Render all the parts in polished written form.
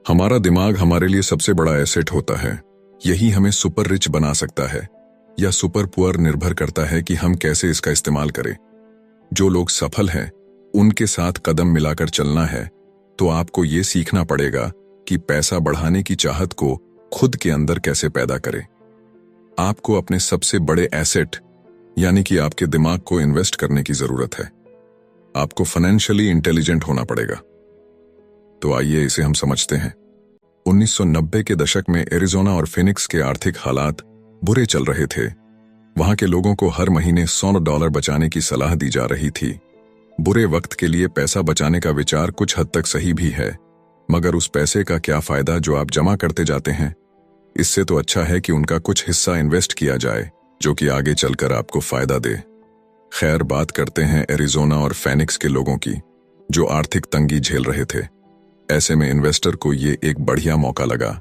हमारा दिमाग हमारे लिए सबसे बड़ा एसेट होता है। यही हमें सुपर रिच बना सकता है या सुपर पुअर, निर्भर करता है कि हम कैसे इसका इस्तेमाल करें। जो लोग सफल हैं उनके साथ कदम मिलाकर चलना है तो आपको ये सीखना पड़ेगा कि पैसा बढ़ाने की चाहत को खुद के अंदर कैसे पैदा करें। आपको अपने सबसे बड़े एसेट यानी कि आपके दिमाग को इन्वेस्ट करने की जरूरत है। आपको फाइनेंशियली इंटेलिजेंट होना पड़ेगा। तो आइए इसे हम समझते हैं। 1990 के दशक में एरिज़ोना और फिनिक्स के आर्थिक हालात बुरे चल रहे थे। वहां के लोगों को हर महीने $100 बचाने की सलाह दी जा रही थी। बुरे वक्त के लिए पैसा बचाने का विचार कुछ हद तक सही भी है, मगर उस पैसे का क्या फायदा जो आप जमा करते जाते हैं। इससे तो अच्छा है कि उनका कुछ हिस्सा इन्वेस्ट किया जाए जो कि आगे चलकर आपको फायदा दे। खैर, बात करते हैं एरिज़ोना और फिनिक्स के लोगों की जो आर्थिक तंगी झेल रहे थे। ऐसे में इन्वेस्टर को ये एक बढ़िया मौका लगा।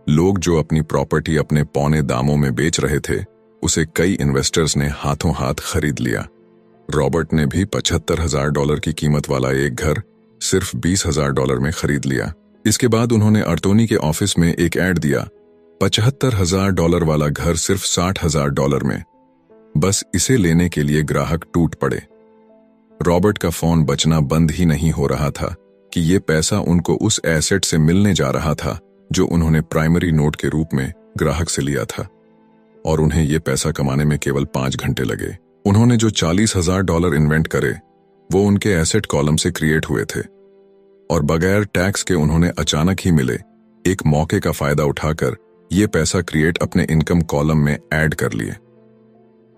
लोग जो अपनी प्रॉपर्टी अपने पौने दामों में बेच रहे थे उसे कई इन्वेस्टर्स ने हाथों हाथ खरीद लिया। रॉबर्ट ने भी $75,000 की कीमत वाला एक घर सिर्फ $20,000 में खरीद लिया। इसके बाद उन्होंने अर्तोनी के ऑफिस में एक ऐड दिया, $75,000 वाला घर सिर्फ $60,000 में। बस इसे लेने के लिए ग्राहक टूट पड़े। रॉबर्ट का फोन बजना बंद ही नहीं हो रहा था कि ये पैसा उनको उस एसेट से मिलने जा रहा था जो उन्होंने प्राइमरी नोट के रूप में ग्राहक से लिया था, और उन्हें ये पैसा कमाने में केवल 5 घंटे लगे। उन्होंने जो $40,000 इन्वेंट करे वो उनके एसेट कॉलम से क्रिएट हुए थे, और बगैर टैक्स के उन्होंने अचानक ही मिले एक मौके का फायदा उठाकर ये पैसा क्रिएट अपने इनकम कॉलम में ऐड कर लिए।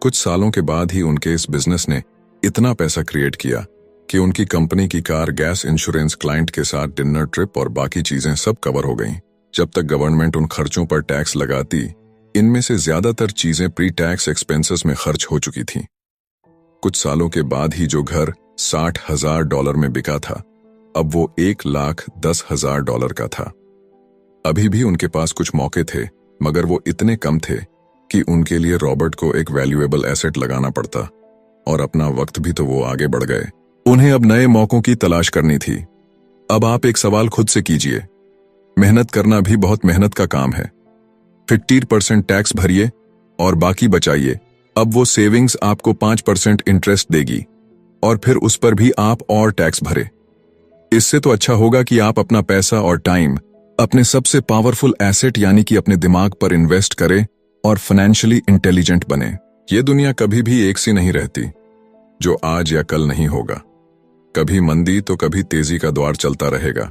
कुछ सालों के बाद ही उनके इस बिजनेस ने इतना पैसा क्रिएट किया कि उनकी कंपनी की कार, गैस इंश्योरेंस, क्लाइंट के साथ डिनर ट्रिप और बाकी चीजें सब कवर हो गईं। जब तक गवर्नमेंट उन खर्चों पर टैक्स लगाती, इनमें से ज्यादातर चीजें प्री टैक्स एक्सपेंसेस में खर्च हो चुकी थीं। कुछ सालों के बाद ही जो घर $60,000 में बिका था अब वो $1,10,000 का था। अभी भी उनके पास कुछ मौके थे, मगर वो इतने कम थे कि उनके लिए रॉबर्ट को एक वैल्यूएबल एसेट लगाना पड़ता, और अपना वक्त भी तो वो आगे बढ़ गए। उन्हें अब नए मौकों की तलाश करनी थी। अब आप एक सवाल खुद से कीजिए, मेहनत करना भी बहुत मेहनत का काम है। 50% टैक्स भरिए और बाकी बचाइए। अब वो सेविंग्स आपको 5% इंटरेस्ट देगी, और फिर उस पर भी आप और टैक्स भरे। इससे तो अच्छा होगा कि आप अपना पैसा और टाइम अपने सबसे पावरफुल एसेट यानी कि अपने दिमाग पर इन्वेस्ट करें और फाइनेंशियली इंटेलिजेंट बने। ये दुनिया कभी भी एक सी नहीं रहती, जो आज या कल नहीं होगा। कभी मंदी तो कभी तेजी का दौर चलता रहेगा।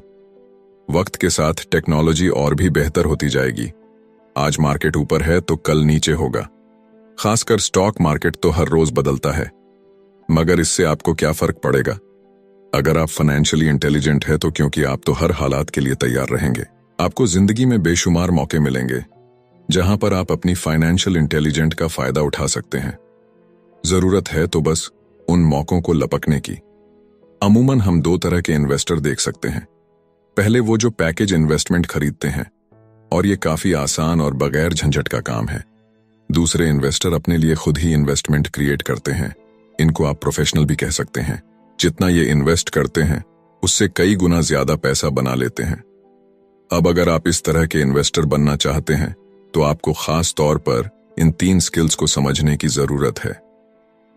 वक्त के साथ टेक्नोलॉजी और भी बेहतर होती जाएगी। आज मार्केट ऊपर है तो कल नीचे होगा। खासकर स्टॉक मार्केट तो हर रोज बदलता है, मगर इससे आपको क्या फर्क पड़ेगा? अगर आप फाइनेंशियली इंटेलिजेंट है तो क्योंकि आप तो हर हालात के लिए तैयार रहेंगे। आपको जिंदगी में बेशुमार मौके मिलेंगे जहां पर आप अपनी फाइनेंशियल इंटेलिजेंट का फायदा उठा सकते हैं। जरूरत है तो बस उन मौकों को लपकने की। अमूमन हम 2 तरह के इन्वेस्टर देख सकते हैं। पहले वो जो पैकेज इन्वेस्टमेंट खरीदते हैं, और ये काफी आसान और बगैर झंझट का काम है। दूसरे इन्वेस्टर अपने लिए खुद ही इन्वेस्टमेंट क्रिएट करते हैं। इनको आप प्रोफेशनल भी कह सकते हैं। जितना ये इन्वेस्ट करते हैं उससे कई गुना ज्यादा पैसा बना लेते हैं। अब अगर आप इस तरह के इन्वेस्टर बनना चाहते हैं तो आपको खास तौर पर इन 3 स्किल्स को समझने की जरूरत है।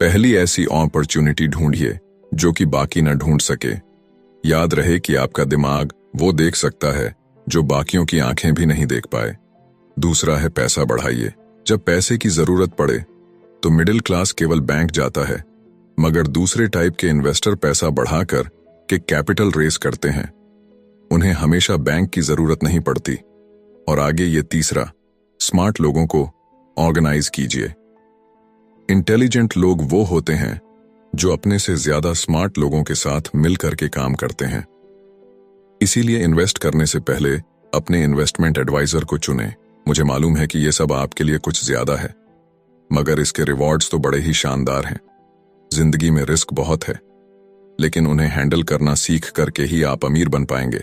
पहली, ऐसी अपॉर्चुनिटी ढूंढिए जो कि बाकी न ढूंढ सके। याद रहे कि आपका दिमाग वो देख सकता है जो बाकियों की आंखें भी नहीं देख पाए। दूसरा है, पैसा बढ़ाइए। जब पैसे की जरूरत पड़े तो मिडिल क्लास केवल बैंक जाता है, मगर दूसरे टाइप के इन्वेस्टर पैसा बढ़ाकर के कैपिटल रेस करते हैं। उन्हें हमेशा बैंक की जरूरत नहीं पड़ती। और आगे ये तीसरा, स्मार्ट लोगों को ऑर्गेनाइज कीजिए। इंटेलिजेंट लोग वो होते हैं जो अपने से ज्यादा स्मार्ट लोगों के साथ मिलकर के काम करते हैं। इसीलिए इन्वेस्ट करने से पहले अपने इन्वेस्टमेंट एडवाइजर को चुनें। मुझे मालूम है कि ये सब आपके लिए कुछ ज्यादा है, मगर इसके रिवॉर्ड्स तो बड़े ही शानदार हैं। जिंदगी में रिस्क बहुत है, लेकिन उन्हें हैंडल करना सीख करके ही आप अमीर बन पाएंगे।